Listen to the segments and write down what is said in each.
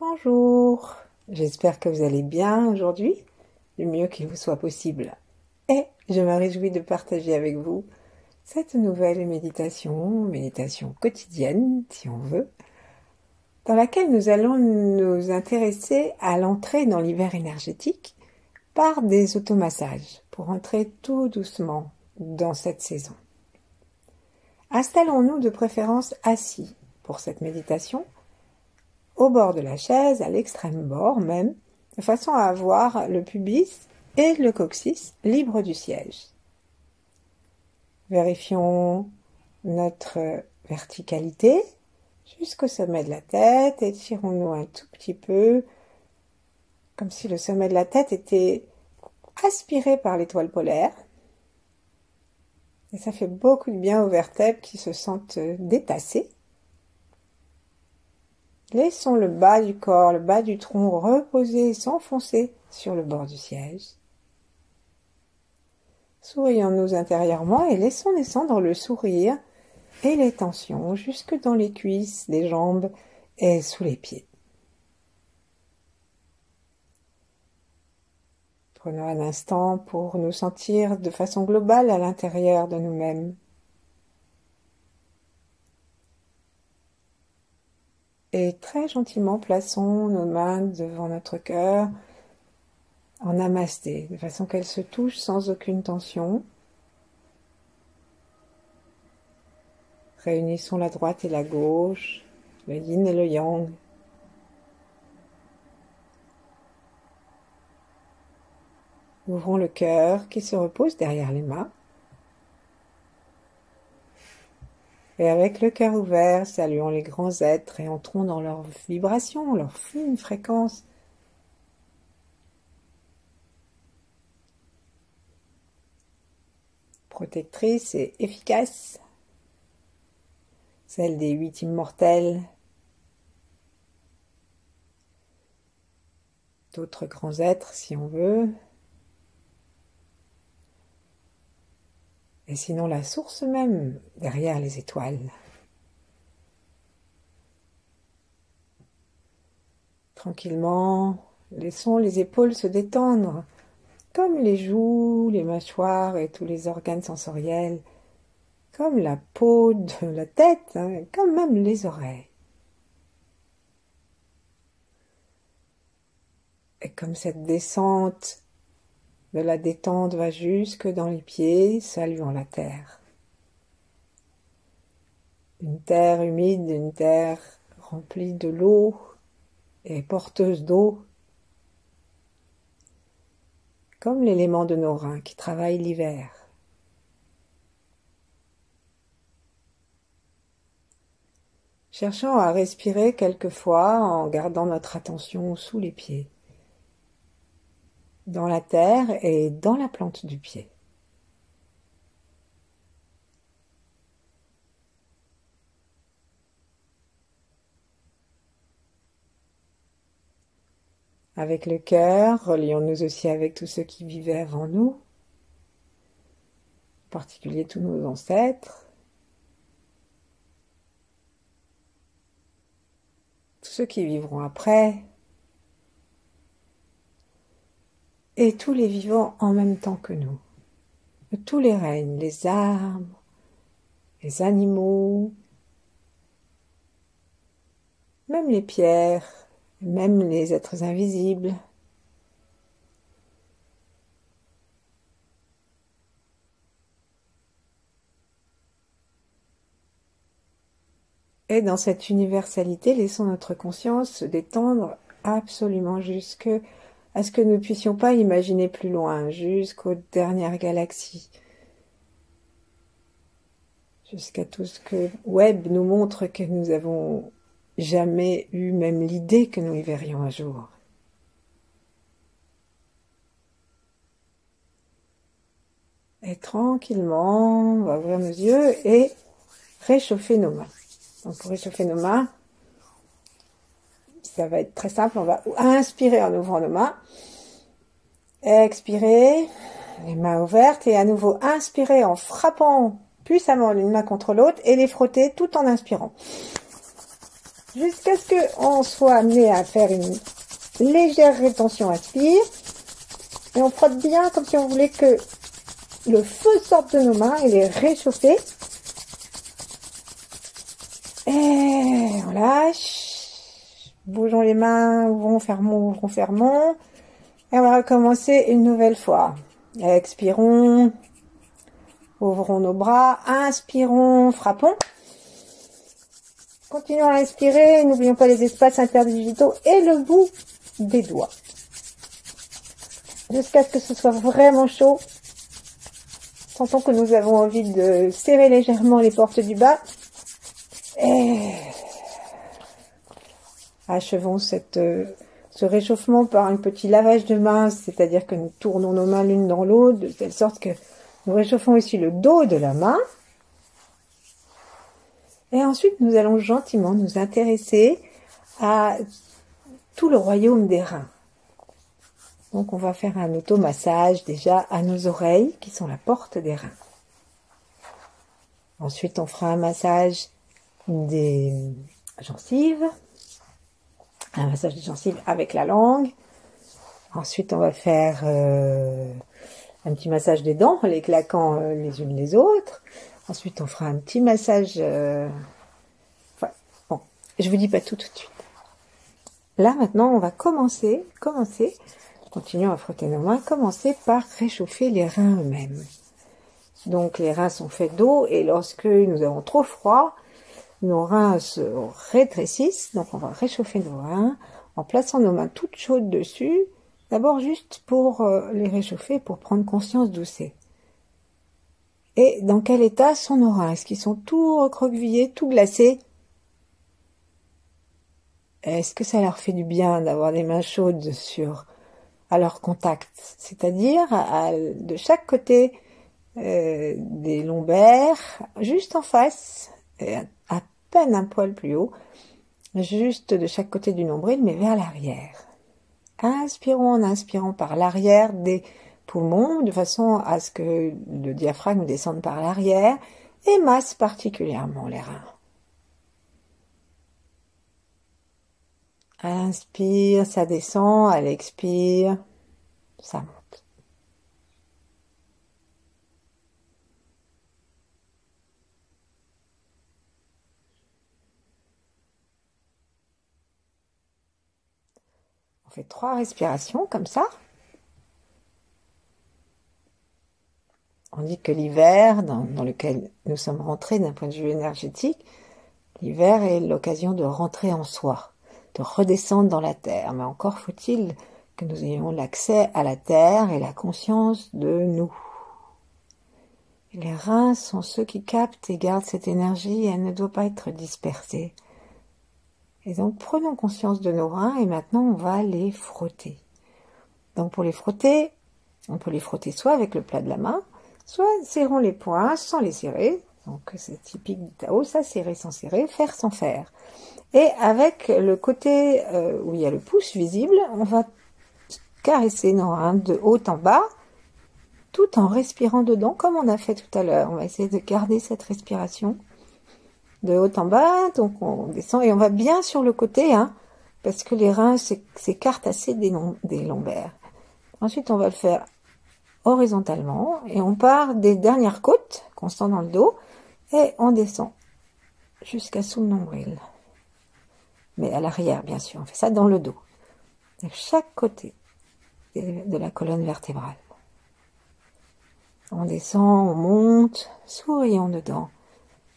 Bonjour, j'espère que vous allez bien aujourd'hui, du mieux qu'il vous soit possible. Et je me réjouis de partager avec vous cette nouvelle méditation quotidienne, si on veut, dans laquelle nous allons nous intéresser à l'entrée dans l'hiver énergétique par des automassages, pour entrer tout doucement dans cette saison. Installons-nous de préférence assis pour cette méditation, au bord de la chaise, à l'extrême bord même, de façon à avoir le pubis et le coccyx libres du siège. Vérifions notre verticalité jusqu'au sommet de la tête, étirons-nous un tout petit peu, comme si le sommet de la tête était aspiré par l'étoile polaire. Et ça fait beaucoup de bien aux vertèbres qui se sentent détassées. Laissons le bas du corps, le bas du tronc reposer et s'enfoncer sur le bord du siège. Sourions-nous intérieurement et laissons descendre le sourire et les tensions jusque dans les cuisses, les jambes et sous les pieds. Prenons un instant pour nous sentir de façon globale à l'intérieur de nous-mêmes. Et très gentiment, plaçons nos mains devant notre cœur en namasté, de façon qu'elles se touchent sans aucune tension. Réunissons la droite et la gauche, le yin et le yang. Ouvrons le cœur qui se repose derrière les mains. Et avec le cœur ouvert, saluons les grands êtres et entrons dans leur vibration, leur fine fréquence. Protectrice et efficace, celle des 8 immortels, d'autres grands êtres si on veut, et sinon la source même derrière les étoiles. Tranquillement, laissons les épaules se détendre, comme les joues, les mâchoires et tous les organes sensoriels, comme la peau de la tête, comme même les oreilles. Et comme cette descente de la détente va jusque dans les pieds, saluons la terre. Une terre humide, une terre remplie de l'eau et porteuse d'eau, comme l'élément de nos reins qui travaille l'hiver. Cherchons à respirer quelquefois en gardant notre attention sous les pieds, dans la terre et dans la plante du pied. Avec le cœur, relions-nous aussi avec tous ceux qui vivaient avant nous, en particulier tous nos ancêtres, tous ceux qui vivront après, et tous les vivants en même temps que nous, de tous les règnes, les arbres, les animaux, même les pierres, même les êtres invisibles. Et dans cette universalité, laissons notre conscience se détendre absolument jusque à ce que nous ne puissions pas imaginer plus loin, jusqu'aux dernières galaxies, jusqu'à tout ce que Webb nous montre que nous avons jamais eu même l'idée que nous y verrions un jour. Et tranquillement, on va ouvrir nos yeux et réchauffer nos mains. Donc pour réchauffer nos mains, ça va être très simple, on va inspirer en ouvrant nos mains, expirer, les mains ouvertes, et à nouveau inspirer en frappant puissamment l'une main contre l'autre et les frotter tout en inspirant. jusqu'à ce qu'on soit amené à faire une légère rétention aspire. Et on frotte bien comme si on voulait que le feu sorte de nos mains et les réchauffer. Et on lâche. Bougeons les mains, ouvrons, fermons, ouvrons, fermons. Et on va recommencer une nouvelle fois. Expirons. Ouvrons nos bras. Inspirons, frappons. Continuons à inspirer. N'oublions pas les espaces interdigitaux et le bout des doigts. Jusqu'à ce que ce soit vraiment chaud. Sentons que nous avons envie de serrer légèrement les portes du bas. Et achevons ce réchauffement par un petit lavage de mains, c'est-à-dire que nous tournons nos mains l'une dans l'autre, de telle sorte que nous réchauffons ici le dos de la main. Et ensuite, nous allons gentiment nous intéresser à tout le royaume des reins. Donc, on va faire un automassage déjà à nos oreilles, qui sont la porte des reins. Ensuite, on fera un massage des gencives. Un massage des gencives avec la langue. Ensuite, on va faire un petit massage des dents, les claquant les unes les autres. Ensuite, on fera un petit massage... Enfin, bon, je vous dis pas tout de suite. Là, maintenant, on va commencer, continuons à frotter nos mains, commencer par réchauffer les reins eux-mêmes. Donc, les reins sont faits d'eau et lorsque nous avons trop froid, nos reins se rétrécissent. Donc, on va réchauffer nos reins en plaçant nos mains toutes chaudes dessus. D'abord, juste pour les réchauffer, pour prendre conscience d'où c'est. Et dans quel état sont nos reins? Est-ce qu'ils sont tout recroquevillés, tout glacés? Est-ce que ça leur fait du bien d'avoir des mains chaudes à leur contact? C'est-à-dire de chaque côté des lombaires, juste en face, à peine un poil plus haut, juste de chaque côté du nombril, mais vers l'arrière. Inspirons en inspirant par l'arrière des poumons, de façon à ce que le diaphragme descende par l'arrière et masse particulièrement les reins. À l'inspire, ça descend, à l'expire, ça monte. On fait 3 respirations comme ça. On dit que l'hiver, dans lequel nous sommes rentrés d'un point de vue énergétique, l'hiver est l'occasion de rentrer en soi, de redescendre dans la terre. Mais encore faut-il que nous ayons l'accès à la terre et la conscience de nous. Et les reins sont ceux qui captent et gardent cette énergie et elle ne doit pas être dispersée. Et donc prenons conscience de nos reins et maintenant on va les frotter. Donc pour les frotter, on peut les frotter soit avec le plat de la main, soit serrons les poings sans les serrer. Donc c'est typique du Tao, ça serrer sans serrer, faire sans faire. Et avec le côté où il y a le pouce visible, on va caresser nos reins de haut en bas, tout en respirant dedans, comme on a fait tout à l'heure. On va essayer de garder cette respiration de haut en bas, donc on descend et on va bien sur le côté, parce que les reins s'écartent assez des lombaires. Ensuite, on va le faire horizontalement et on part des dernières côtes qu'on sent dans le dos et on descend jusqu'à sous le nombril. Mais à l'arrière, bien sûr, on fait ça dans le dos, de chaque côté de la colonne vertébrale. On descend, on monte, sourions dedans,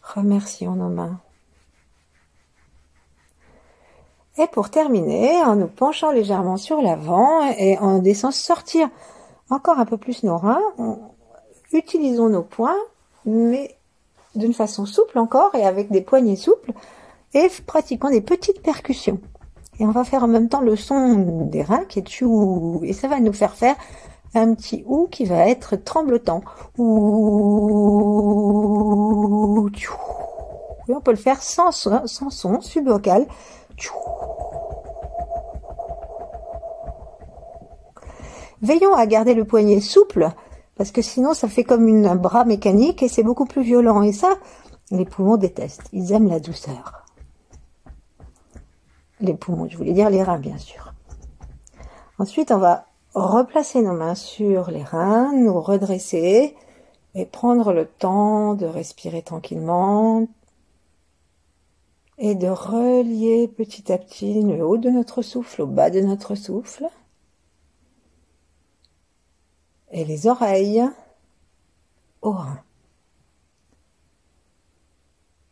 remercions nos mains. Et pour terminer, en nous penchant légèrement sur l'avant et en descendant sortir encore un peu plus nos reins, utilisons nos poings, mais d'une façon souple encore et avec des poignets souples, et pratiquons des petites percussions. Et on va faire en même temps le son des reins qui est tchou, et ça va nous faire un petit ou qui va être tremblotant. Ouh, tchou. Et on peut le faire sans son, subvocal. Tchou. Veillons à garder le poignet souple, parce que sinon ça fait comme un bras mécanique et c'est beaucoup plus violent. Et ça, les poumons détestent. Ils aiment la douceur. les poumons, je voulais dire les reins bien sûr. Ensuite, on va replacer nos mains sur les reins, nous redresser et prendre le temps de respirer tranquillement et de relier petit à petit le haut de notre souffle au bas de notre souffle et les oreilles aux reins.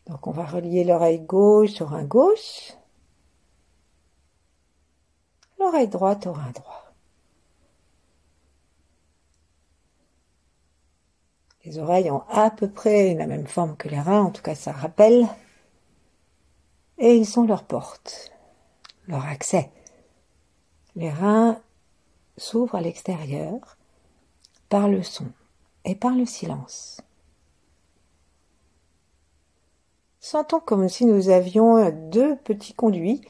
Donc on va relier l'oreille gauche au rein gauche, l'oreille droite au rein droit. Les oreilles ont à peu près la même forme que les reins, en tout cas ça rappelle. Et ils sont leur porte, leur accès. Les reins s'ouvrent à l'extérieur par le son et par le silence. Sentons comme si nous avions deux petits conduits,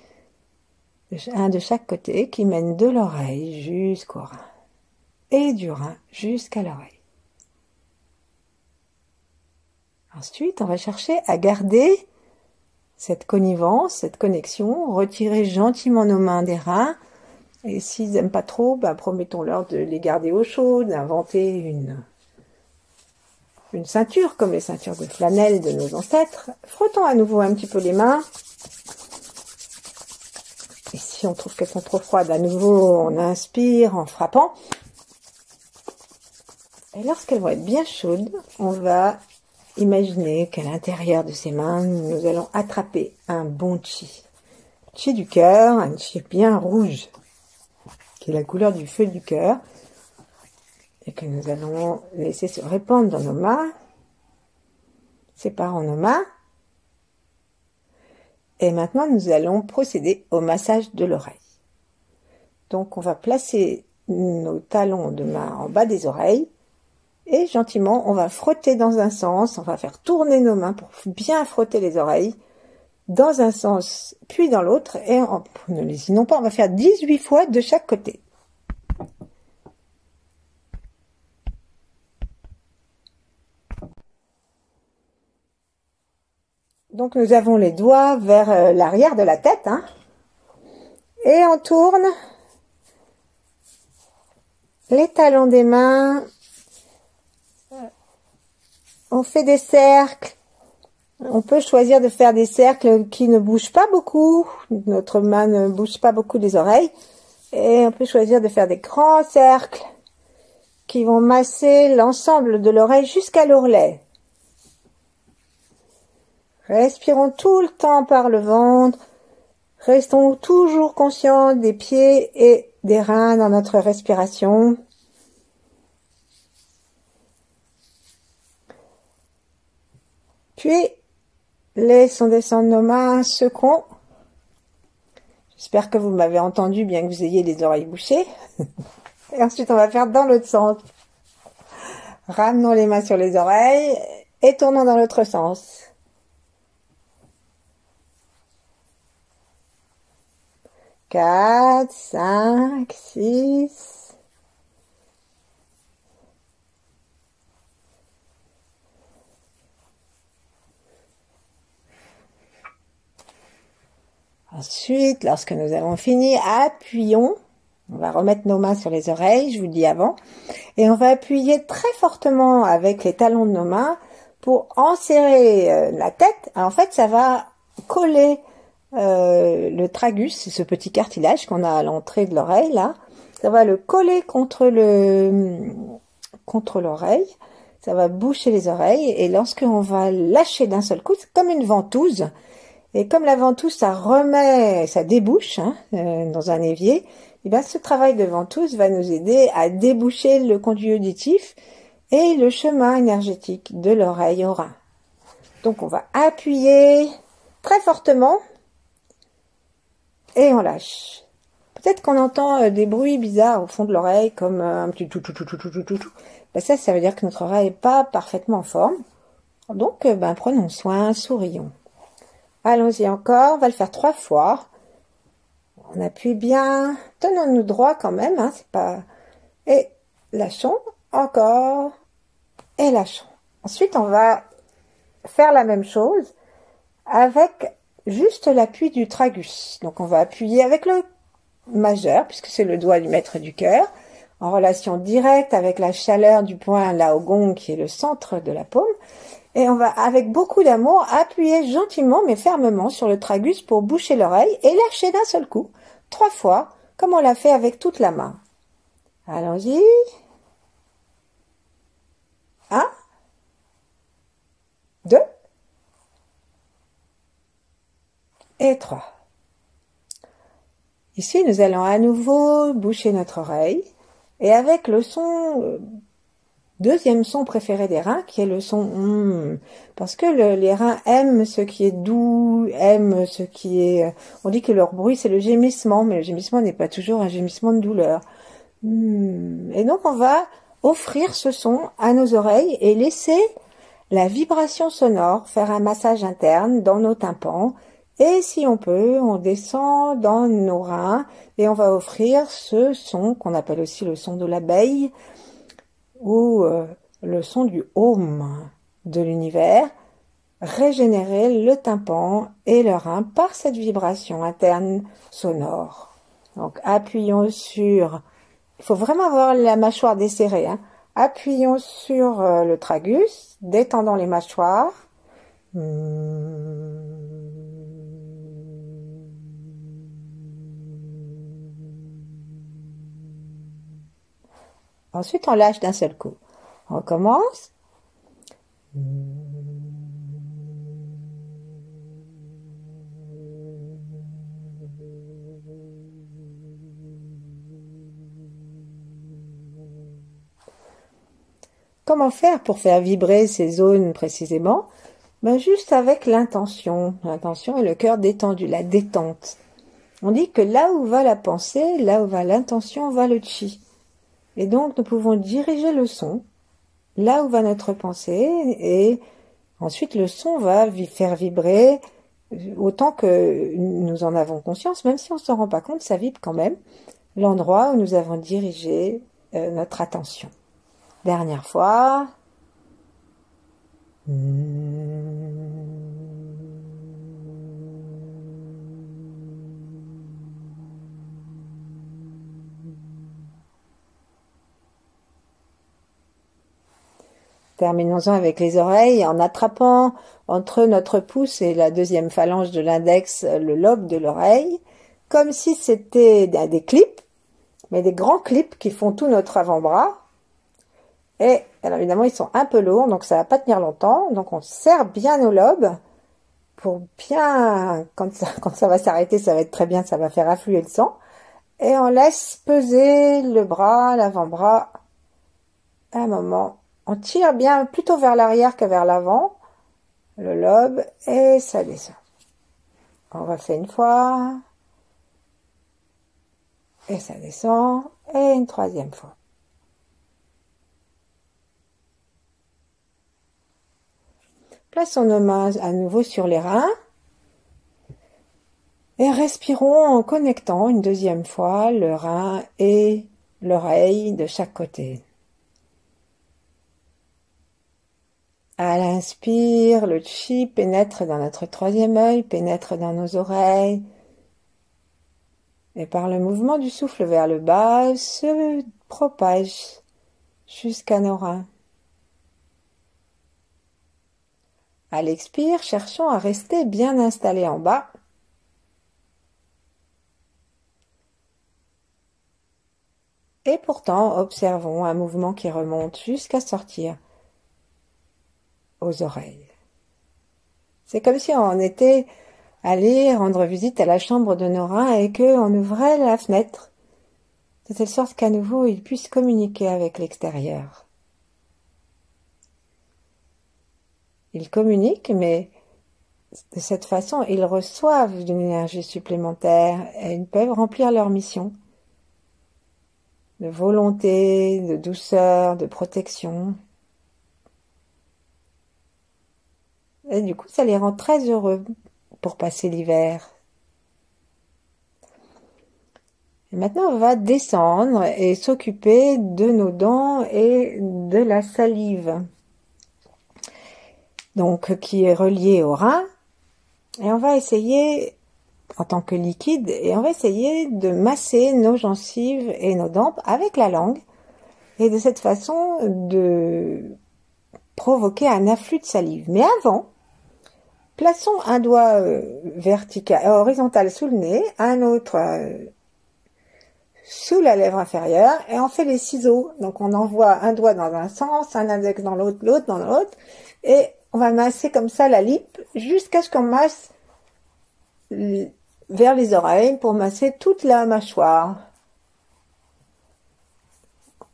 un de chaque côté, qui mènent de l'oreille jusqu'au rein et du rein jusqu'à l'oreille. Ensuite, on va chercher à garder cette connivence, cette connexion, retirer gentiment nos mains des reins. Et s'ils n'aiment pas trop, promettons-leur de les garder au chaud, d'inventer une ceinture, comme les ceintures de flanelle de nos ancêtres. Frottons à nouveau un petit peu les mains. Et si on trouve qu'elles sont trop froides, à nouveau, on inspire en frappant. Et lorsqu'elles vont être bien chaudes, on va imaginer qu'à l'intérieur de ces mains, nous allons attraper un bon chi. Chi du cœur, un chi bien rouge, qui est la couleur du feu du cœur, et que nous allons laisser se répandre dans nos mains, séparant nos mains. Et maintenant, nous allons procéder au massage de l'oreille. Donc, on va placer nos talons de main en bas des oreilles, et gentiment, on va frotter dans un sens, on va faire tourner nos mains pour bien frotter les oreilles, dans un sens, puis dans l'autre, et ne lésinons pas, on va faire 18 fois de chaque côté. Donc nous avons les doigts vers l'arrière de la tête, et on tourne les talons des mains. On fait des cercles. On peut choisir de faire des cercles qui ne bougent pas beaucoup. Notre main ne bouge pas beaucoup les oreilles. Et on peut choisir de faire des grands cercles qui vont masser l'ensemble de l'oreille jusqu'à l'ourlet. Respirons tout le temps par le ventre. Restons toujours conscients des pieds et des reins dans notre respiration. Puis, laissons descendre nos mains, secouons. J'espère que vous m'avez entendu, bien que vous ayez les oreilles bouchées. Et ensuite, on va faire dans l'autre sens. Ramenons les mains sur les oreilles et tournons dans l'autre sens. 4, 5, 6... Ensuite, lorsque nous avons fini, appuyons. On va remettre nos mains sur les oreilles, je vous le dis avant. Et on va appuyer très fortement avec les talons de nos mains pour enserrer la tête. En fait, ça va coller le tragus, c'est ce petit cartilage qu'on a à l'entrée de l'oreille, là. Ça va le coller contre l'oreille. Ça va boucher les oreilles. Et lorsqu'on va lâcher d'un seul coup, c'est comme une ventouse. Et comme la ventouse, ça débouche dans un évier, et bien ce travail de ventouse va nous aider à déboucher le conduit auditif et le chemin énergétique de l'oreille au rein. Donc on va appuyer très fortement et on lâche. Peut-être qu'on entend des bruits bizarres au fond de l'oreille, comme un petit tout. Ben ça veut dire que notre oreille n'est pas parfaitement en forme. Donc prenons soin, sourions. Allons-y encore, on va le faire 3 fois. On appuie bien, tenons-nous droit quand même, c'est pas... Et lâchons, encore, et lâchons. Ensuite, on va faire la même chose avec juste l'appui du tragus. Donc on va appuyer avec le majeur, puisque c'est le doigt du maître du cœur, en relation directe avec la chaleur du point là au gong, qui est le centre de la paume. Et on va, avec beaucoup d'amour, appuyer gentiment mais fermement sur le tragus pour boucher l'oreille et lâcher d'un seul coup, 3 fois, comme on l'a fait avec toute la main. Allons-y. 1, 2 et 3. Ici, nous allons à nouveau boucher notre oreille et avec le son, deuxième son préféré des reins, qui est le son parce que les reins aiment ce qui est doux, aiment ce qui est... On dit que leur bruit, c'est le gémissement, mais le gémissement n'est pas toujours un gémissement de douleur. Et donc, on va offrir ce son à nos oreilles et laisser la vibration sonore faire un massage interne dans nos tympans. Et si on peut, on descend dans nos reins et on va offrir ce son qu'on appelle aussi le son de l'abeille ou le son du home de l'univers, régénérer le tympan et le rein par cette vibration interne sonore. Donc appuyons sur, il faut vraiment avoir la mâchoire desserrée, hein. Appuyons sur le tragus, détendons les mâchoires. Ensuite, on lâche d'un seul coup. On recommence. Comment faire pour faire vibrer ces zones précisément? Ben juste avec l'intention. L'intention et le cœur détendu, la détente. On dit que là où va la pensée, là où va l'intention, va le chi. Et donc, nous pouvons diriger le son là où va notre pensée et ensuite le son va faire vibrer autant que nous en avons conscience, même si on ne s'en rend pas compte, ça vibre quand même l'endroit où nous avons dirigé notre attention. Dernière fois. Terminons-en avec les oreilles en attrapant entre notre pouce et la deuxième phalange de l'index le lobe de l'oreille, comme si c'était des clips, mais des grands clips qui font tout notre avant-bras. Et alors évidemment, ils sont un peu lourds, donc ça va pas tenir longtemps. Donc on serre bien nos lobes pour bien, quand ça va s'arrêter, ça va être très bien, ça va faire affluer le sang. Et on laisse peser le bras, l'avant-bras, un moment. On tire bien plutôt vers l'arrière que vers l'avant, le lobe, et ça descend. On refait une fois, et ça descend, et une troisième fois. Plaçons nos mains à nouveau sur les reins, et respirons en connectant une deuxième fois le rein et l'oreille de chaque côté. À l'inspire, le chi pénètre dans notre troisième œil, pénètre dans nos oreilles, et par le mouvement du souffle vers le bas, se propage jusqu'à nos reins. À l'expire, cherchons à rester bien installés en bas. Et pourtant, observons un mouvement qui remonte jusqu'à sortir aux oreilles. C'est comme si on était allé rendre visite à la chambre de nos reins et qu'on ouvrait la fenêtre, de telle sorte qu'à nouveau ils puissent communiquer avec l'extérieur. Ils communiquent, mais de cette façon, ils reçoivent une énergie supplémentaire et ils peuvent remplir leur mission de volonté, de douceur, de protection. Et du coup, ça les rend très heureux pour passer l'hiver. Et maintenant, on va descendre et s'occuper de nos dents et de la salive. Donc, qui est reliée au rein. Et on va essayer, en tant que liquide, et on va essayer de masser nos gencives et nos dents avec la langue, et de cette façon de provoquer un afflux de salive. Mais avant, plaçons un doigt vertical, horizontal sous le nez, un autre sous la lèvre inférieure, et on fait les ciseaux. Donc on envoie un doigt dans un sens, un index dans l'autre, l'autre dans l'autre, et on va masser comme ça la lippe jusqu'à ce qu'on masse vers les oreilles pour masser toute la mâchoire.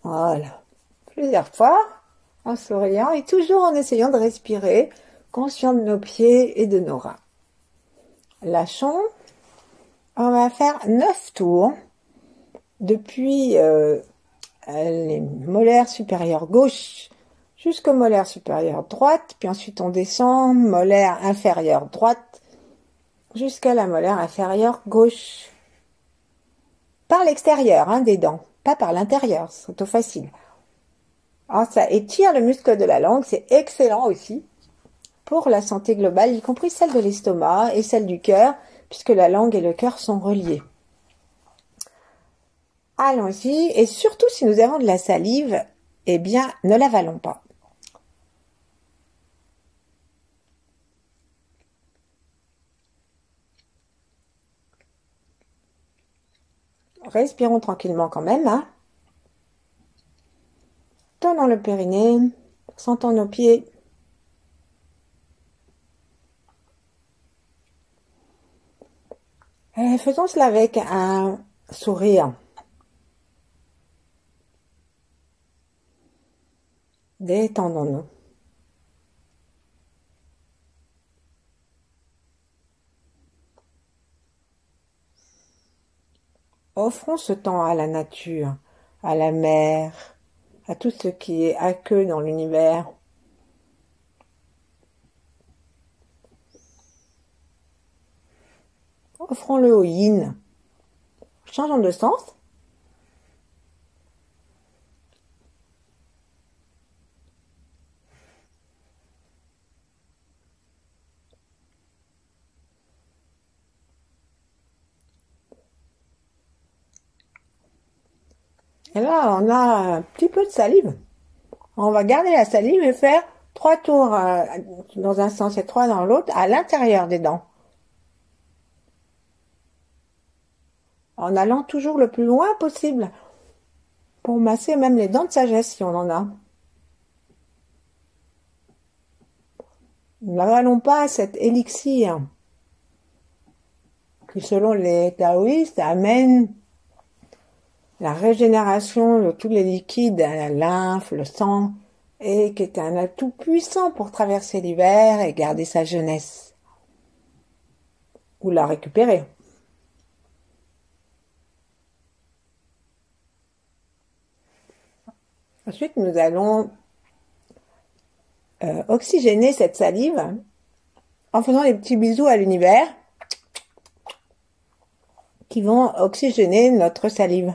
Voilà. Plusieurs fois, en souriant et toujours en essayant de respirer, conscient de nos pieds et de nos reins. Lâchons. On va faire 9 tours depuis les molaires supérieures gauche jusqu'aux molaires supérieures droite, puis ensuite on descend, molaire inférieure droite, jusqu'à la molaire inférieure gauche. Par l'extérieur des dents, pas par l'intérieur, c'est trop facile. Alors ça étire le muscle de la langue, c'est excellent aussi pour la santé globale, y compris celle de l'estomac et celle du cœur, puisque la langue et le cœur sont reliés. Allons-y, et surtout si nous avons de la salive, eh bien, ne l'avalons pas. Respirons tranquillement quand même, Tenons le périnée, sentons nos pieds. Et faisons cela avec un sourire. Détendons-nous. Offrons ce temps à la nature, à la mer, à tout ce qui est aqueux dans l'univers. Offrons-le au yin. Changeons de sens. Et là, on a un petit peu de salive. On va garder la salive et faire 3 tours dans un sens et 3 dans l'autre à l'intérieur des dents. En allant toujours le plus loin possible pour masser même les dents de sagesse si on en a. N'avalons pas cet élixir qui, selon les taoïstes, amène la régénération de tous les liquides, la lymphe, le sang, et qui est un atout puissant pour traverser l'hiver et garder sa jeunesse. Ou la récupérer. Ensuite, nous allons oxygéner cette salive en faisant des petits bisous à l'univers qui vont oxygéner notre salive.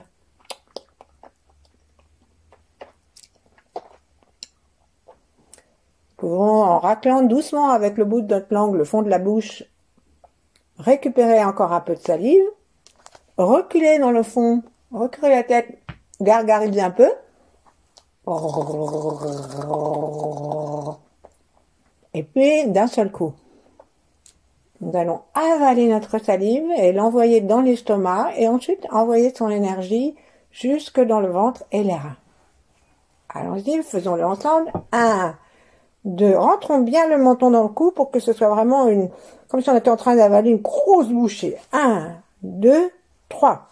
Nous pouvons, en raclant doucement avec le bout de notre langue le fond de la bouche, récupérer encore un peu de salive, reculer dans le fond, reculer la tête, gargariser un peu, et puis d'un seul coup, nous allons avaler notre salive et l'envoyer dans l'estomac et ensuite envoyer son énergie jusque dans le ventre et les reins. Allons-y, faisons-le ensemble. 1, 2, rentrons bien le menton dans le cou pour que ce soit vraiment comme si on était en train d'avaler une grosse bouchée. 1, 2, 3.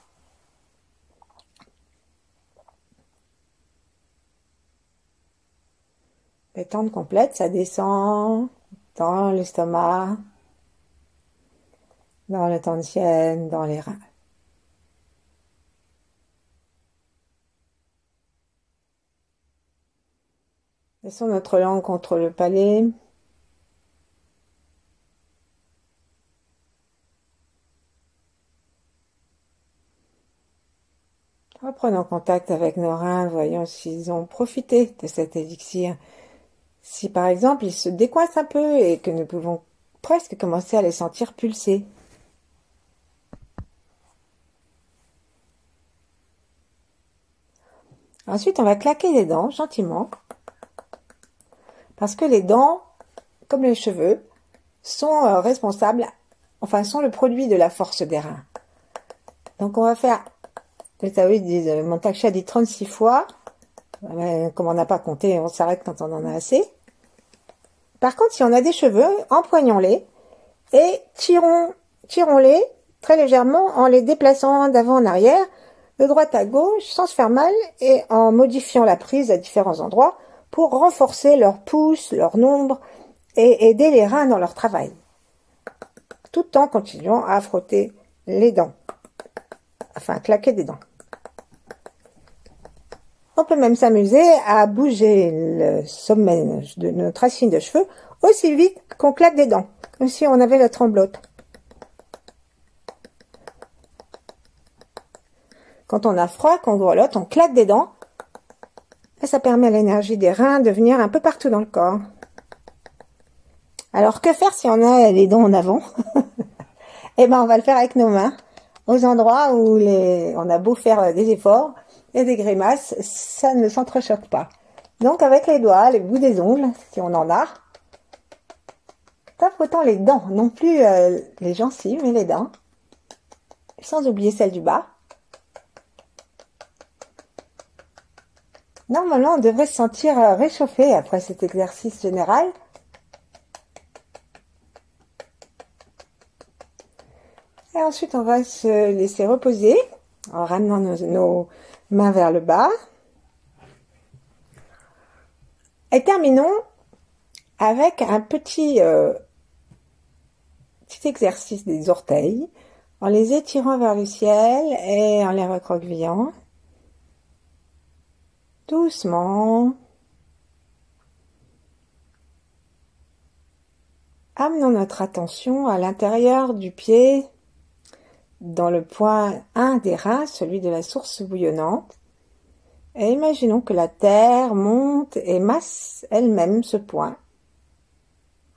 Détente complète, ça descend dans l'estomac, dans le tantien, dans les reins. Laissons notre langue contre le palais. Reprenons contact avec nos reins, voyons s'ils ont profité de cet élixir. Si par exemple ils se décoincent un peu et que nous pouvons presque commencer à les sentir pulser. Ensuite, on va claquer les dents gentiment, parce que les dents, comme les cheveux, sont responsables, enfin sont le produit de la force des reins. Donc on va faire, les taoïstes disent, mon taksha dit 36 fois, comme on n'a pas compté, on s'arrête quand on en a assez. Par contre, si on a des cheveux, empoignons-les et tirons-les très légèrement en les déplaçant d'avant en arrière, de droite à gauche, sans se faire mal, et en modifiant la prise à différents endroits pour renforcer leur pouce, leur nombre, et aider les reins dans leur travail, tout en continuant à frotter les dents, enfin claquer des dents. On peut même s'amuser à bouger le sommet de notre racine de cheveux aussi vite qu'on claque des dents, comme si on avait la tremblote. Quand on a froid, qu'on grelotte, on claque des dents, et ça permet à l'énergie des reins de venir un peu partout dans le corps. Alors, que faire si on a les dents en avant? Eh ben, on va le faire avec nos mains, aux endroits où on a beau faire des efforts et des grimaces, ça ne s'entrechoque pas. Donc, avec les doigts, les bouts des ongles, si on en a, tapotant les dents, non plus les gencives, mais les dents, sans oublier celles du bas. Normalement, on devrait se sentir réchauffé après cet exercice général. Et ensuite, on va se laisser reposer en ramenant nos mains vers le bas. Et terminons avec un petit exercice des orteils, en les étirant vers le ciel et en les recroquevillant. Doucement. Amenons notre attention à l'intérieur du pied, dans le point 1 des reins, celui de la source bouillonnante. Et imaginons que la terre monte et masse elle-même ce point,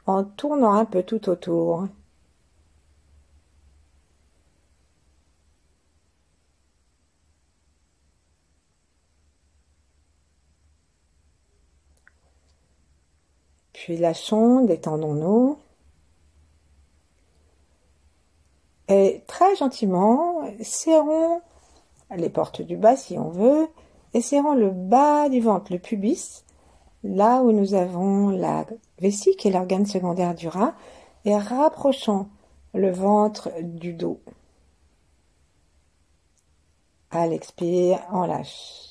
en tournant un peu tout autour. Puis lâchons, détendons-nous. Et très gentiment, serrons les portes du bas si on veut, et serrons le bas du ventre, le pubis, là où nous avons la vessie, qui est l'organe secondaire du rein, et rapprochons le ventre du dos. À l'expire, on lâche.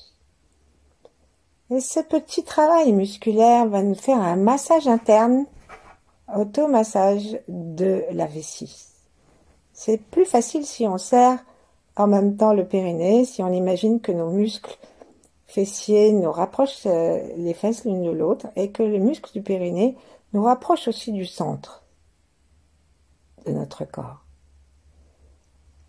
Et ce petit travail musculaire va nous faire un massage interne, automassage de la vessie. C'est plus facile si on serre en même temps le périnée, si on imagine que nos muscles fessiers nous rapprochent les fesses l'une de l'autre et que les muscles du périnée nous rapprochent aussi du centre de notre corps.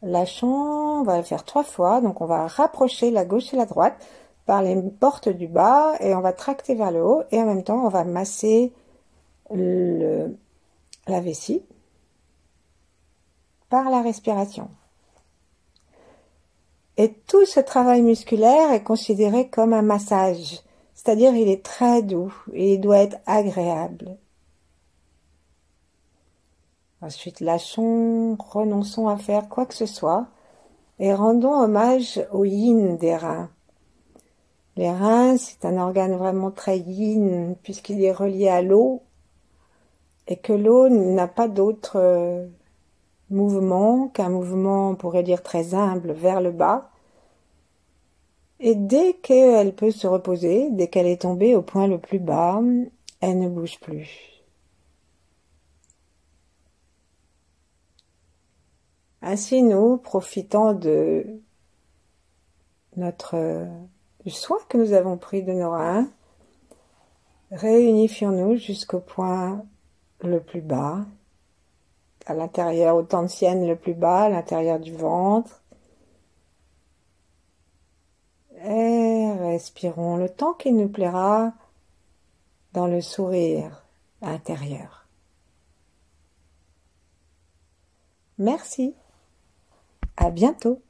Lâchons, on va le faire 3 fois, donc on va rapprocher la gauche et la droite par les portes du bas et on va tracter vers le haut et en même temps on va masser la vessie par la respiration. Et tout ce travail musculaire est considéré comme un massage, c'est-à-dire il est très doux et il doit être agréable. Ensuite, lâchons, renonçons à faire quoi que ce soit et rendons hommage au yin des reins. Les reins, c'est un organe vraiment très yin puisqu'il est relié à l'eau et que l'eau n'a pas d'autre mouvement qu'un mouvement, on pourrait dire, très humble vers le bas. Et dès qu'elle peut se reposer, dès qu'elle est tombée au point le plus bas, elle ne bouge plus. Ainsi, nous profitons de du soin que nous avons pris de nos reins. Réunifions-nous jusqu'au point le plus bas, à l'intérieur, au tantienne le plus bas, à l'intérieur du ventre. Et respirons le temps qu'il nous plaira dans le sourire intérieur. Merci. À bientôt.